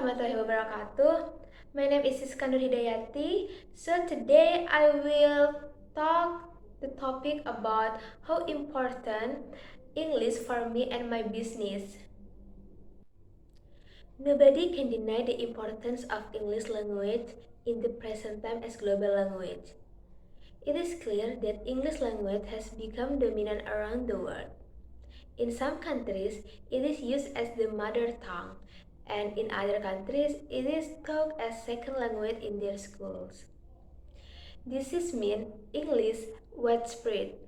warahmatullahi wabarakatuh. My name is Iskandur Hidayati. So today I will talk the topic about how important English for me and my business. Nobody can deny the importance of English language in the present time as global language. It is clear that English language has become dominant around the world. In some countries, it is used as the mother tongue, and in other countries, it is taught as second language in their schools. This is mean English widespread.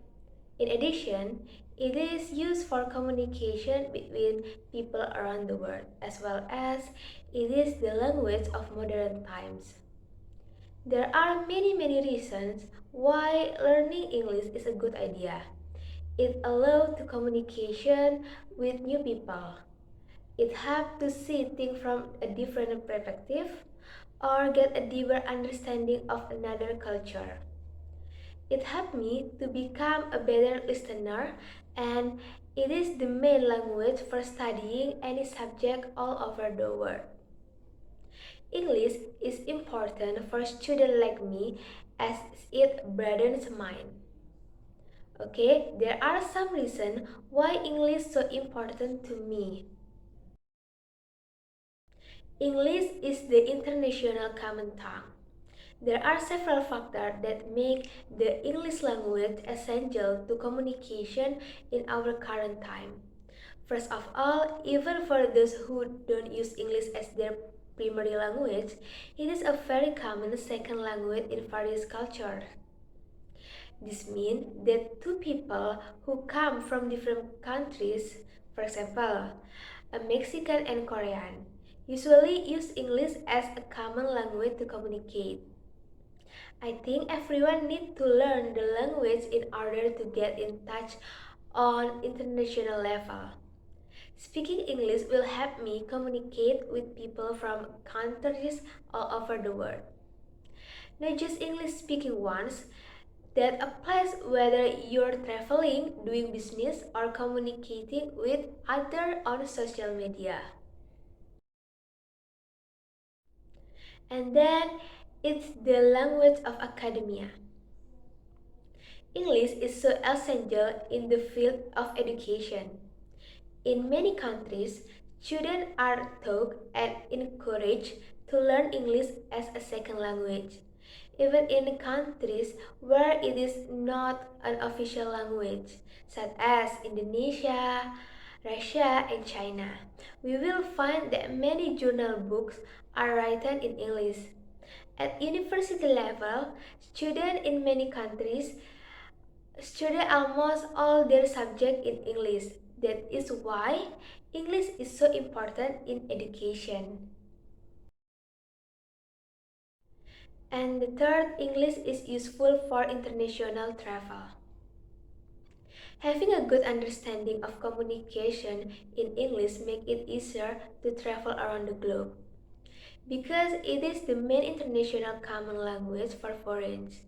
In addition, it is used for communication between people around the world, as well as it is the language of modern times. There are many reasons why learning English is a good idea. It allows to communication with new people. It helps to see things from a different perspective or get a deeper understanding of another culture. It helped me to become a better listener, and it is the main language for studying any subject all over the world. English is important for students like me as it broadens mind. Okay, there are some reasons why English is so important to me. English is the international common tongue. There are several factors that make the English language essential to communication in our current time. First of all, even for those who don't use English as their primary language, it is a very common second language in various cultures. This means that two people who come from different countries, for example, a Mexican and Korean, usually use English as a common language to communicate. I think everyone needs to learn the language in order to get in touch on international level. Speaking English will help me communicate with people from countries all over the world. Not just English speaking ones, that applies whether you're traveling, doing business, or communicating with others on social media. And then it's the language of academia. English is so essential in the field of education. In many countries, students are taught and encouraged to learn English as a second language, even in countries where it is not an official language, such as Indonesia, Russia, and China. We will find that many journal books are written in English. At university level, students in many countries study almost all their subjects in English. That is why English is so important in education. And the third, English is useful for international travel. Having a good understanding of communication in English makes it easier to travel around the globe. Because it is the main international common language for foreigners.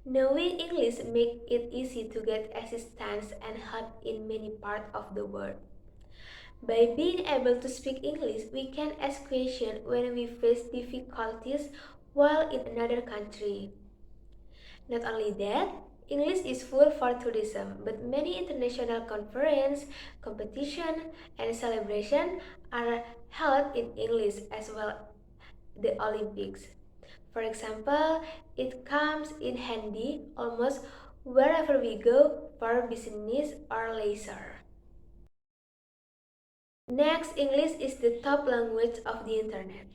Knowing English makes it easy to get assistance and help in many parts of the world. By being able to speak English, we can ask questions when we face difficulties while in another country. Not only that, English is full for tourism, but many international conferences, competition, and celebration are held in English as well the Olympics. For example, it comes in handy almost wherever we go for business or leisure. Next, English is the top language of the internet.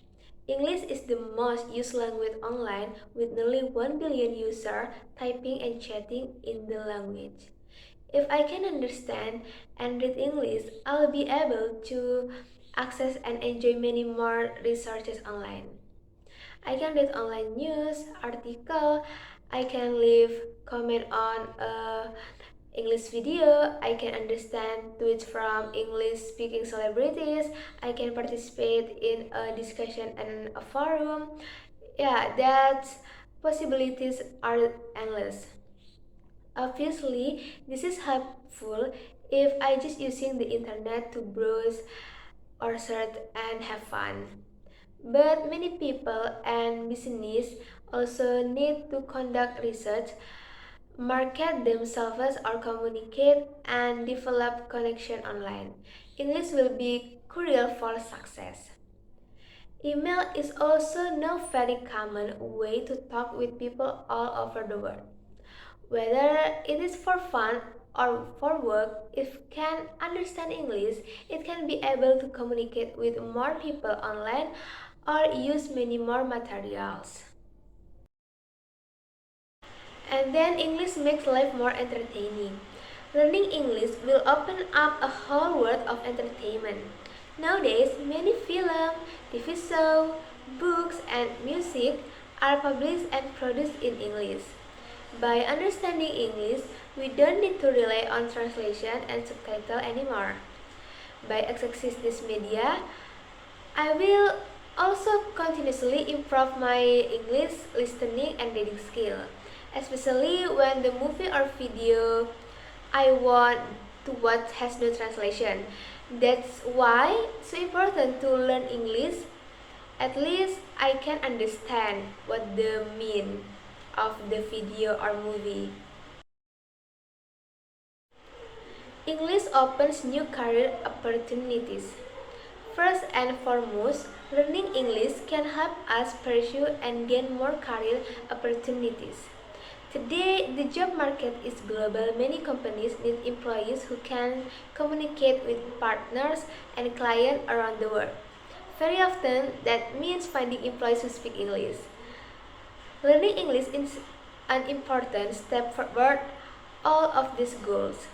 English is the most used language online with nearly 1 billion users typing and chatting in the language. If I can understand and read English, I'll be able to access and enjoy many more resources online. I can read online news, article, I can leave comment on English video, I can understand tweets from English speaking celebrities, I can participate in a discussion and a forum. Yeah, that possibilities are endless. Obviously, this is helpful if I just using the internet to browse or search and have fun. But many people and business also need to conduct research, market themselves or communicate and develop connection online. English will be crucial for success. Email is also now very common way to talk with people all over the world. Whether it is for fun or for work, if can understand English, it can be able to communicate with more people online or use many more materials. And then English makes life more entertaining. Learning English will open up a whole world of entertainment. Nowadays, many film, TV shows, books, and music are published and produced in English. By understanding English, we don't need to rely on translation and subtitle anymore. By accessing this media, I will also continuously improve my English listening and reading skill, especially when the movie or video I want to watch has no translation. That's why it's so important to learn English. At least I can understand what the mean of the video or movie. English opens new career opportunities. First and foremost, learning English can help us pursue and gain more career opportunities. Today, the job market is global. Many companies need employees who can communicate with partners and clients around the world. Very often, that means finding employees who speak English. Learning English is an important step forward all of these goals.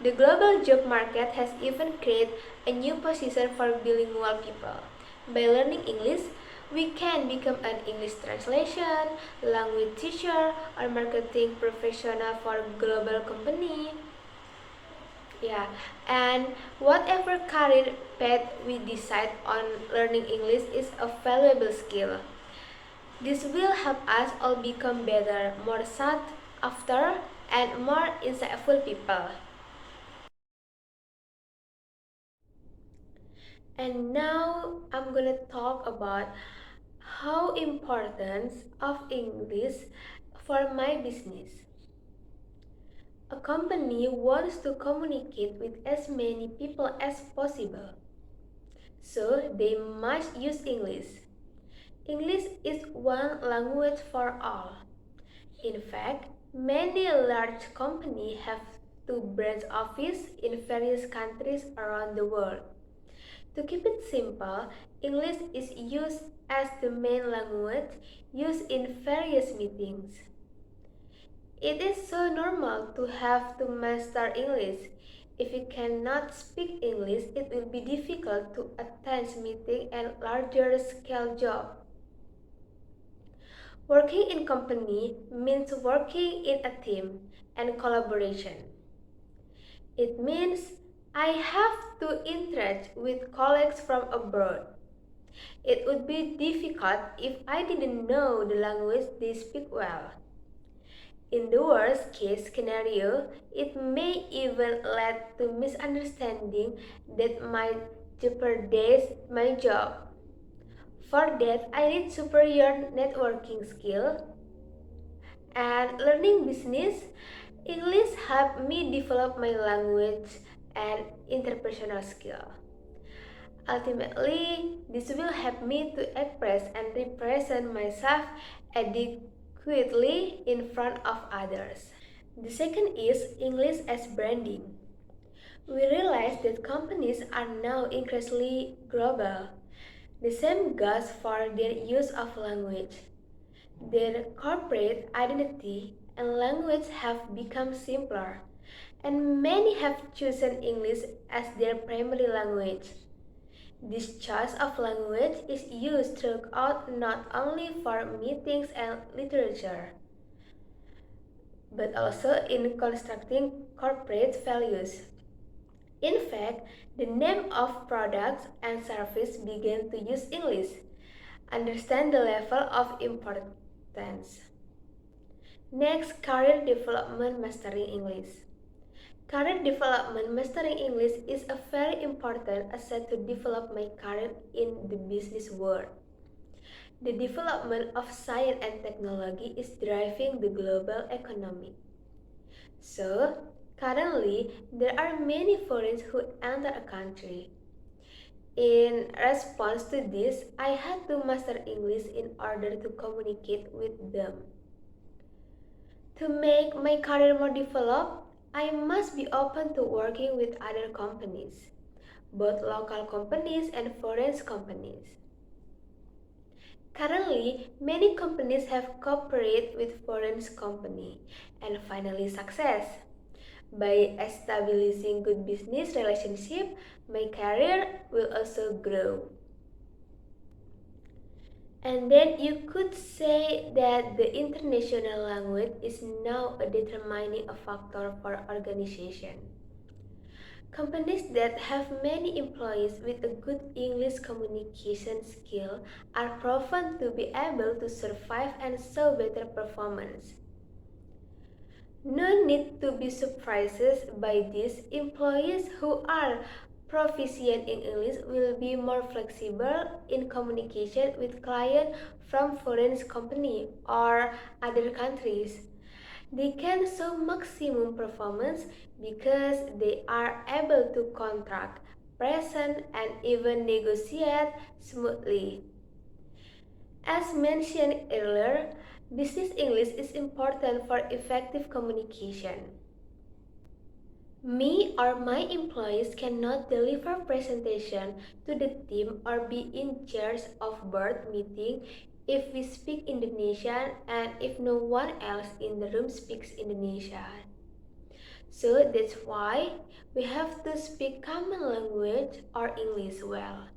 The global job market has even created a new position for bilingual people. By learning English, we can become an English translation, language teacher, or marketing professional for global company. Yeah, and whatever career path we decide on, learning English is a valuable skill. This will help us all become better, more sought after, and more insightful people. And now I'm gonna talk about how importance of English for my business. A company wants to communicate with as many people as possible, so they must use English. English is one language for all. In fact, many large companies have two branch offices in various countries around the world. To keep it simple, English is used as the main language used in various meetings. It is so normal to have to master English. If you cannot speak English, it will be difficult to attend meeting and larger scale job. Working in company means working in a team and collaboration. It means I have to interact with colleagues from abroad. It would be difficult if I didn't know the language they speak well. In the worst case scenario, it may even lead to misunderstanding that might jeopardize my job. For that, I need superior networking skill and learning business. English helped me develop my language and interpersonal skill. Ultimately, this will help me to express and represent myself adequately in front of others. The second is English as branding. We realize that companies are now increasingly global. The same goes for their use of language. Their corporate identity and language have become simpler, and many have chosen English as their primary language. This choice of language is used throughout not only for meetings and literature, but also in constructing corporate values. In fact, the name of products and services began to use English. Understand the level of importance. Next, career development mastering English. Career development mastering English is a very important asset to develop my career in the business world. The development of science and technology is driving the global economy. So, currently, there are many foreigners who enter a country. In response to this, I had to master English in order to communicate with them. To make my career more developed, I must be open to working with other companies, both local companies and foreign companies. Currently, many companies have cooperated with foreign company and finally success. By establishing good business relationship, my career will also grow. And then you could say that the international language is now a determining factor for organization. Companies that have many employees with a good English communication skill are proven to be able to survive and show better performance. No need to be surprised by this. Employees who are proficient in English will be more flexible in communication with clients from foreign company or other countries. They can show maximum performance because they are able to contract, present, and even negotiate smoothly. As mentioned earlier, business English is important for effective communication. Me or my employees cannot deliver presentation to the team or be in charge of board meeting if we speak Indonesian and if no one else in the room speaks Indonesian. So that's why we have to speak common language or English well,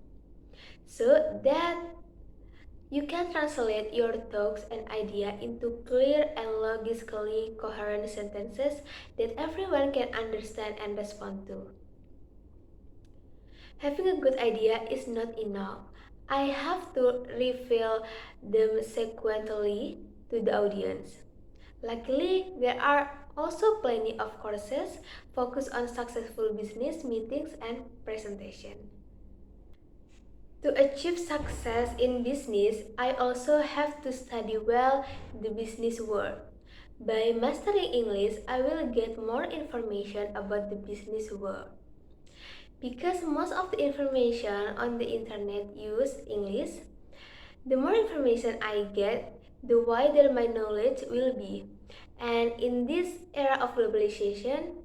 so that you can translate your thoughts and idea into clear and logically coherent sentences that everyone can understand and respond to. Having a good idea is not enough. I have to reveal them sequentially to the audience. Luckily, there are also plenty of courses focused on successful business meetings and presentation. To achieve success in business, I also have to study well the business world. By mastering English, I will get more information about the business world. Because most of the information on the internet use English, the more information I get, the wider my knowledge will be. And in this era of globalization,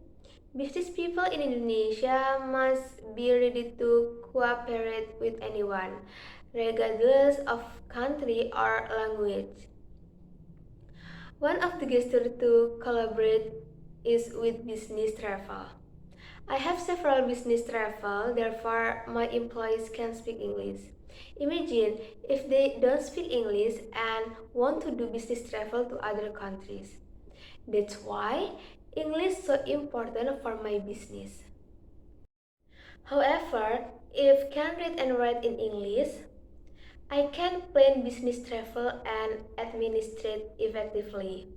business people in Indonesia must be ready to cooperate with anyone, regardless of country or language. One of the gestures to collaborate is with business travel. I have several business travel, therefore my employees can speak English. Imagine if they don't speak English and want to do business travel to other countries. That's why English is so important for my business. However, if can read and write in English, I can plan business travel and administrate effectively.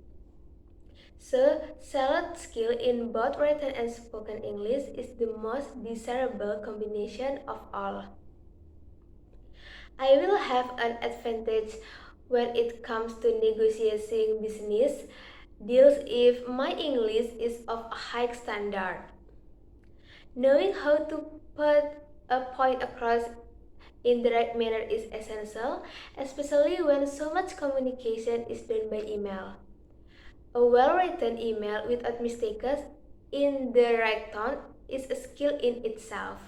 So, solid skill in both written and spoken English is the most desirable combination of all. I will have an advantage when it comes to negotiating business deals if my English is of a high standard. Knowing how to put a point across in the right manner is essential, especially when so much communication is done by email. A well-written email without mistakes in the right tone is a skill in itself.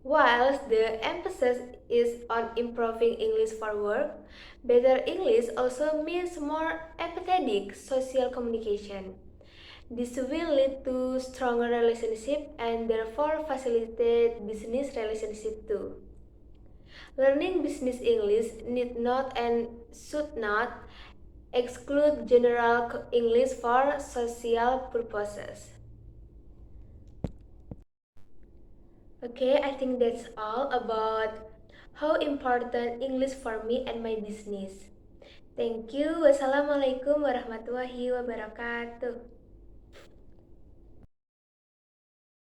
Whilst the emphasis is on improving English for work, better English also means more empathetic social communication. This will lead to stronger relationship and therefore facilitate business relationship too. Learning business English need not and should not exclude general English for social purposes. Okay, I think that's all about how important English for me and my business. Thank you. Wassalamualaikum warahmatullahi wabarakatuh.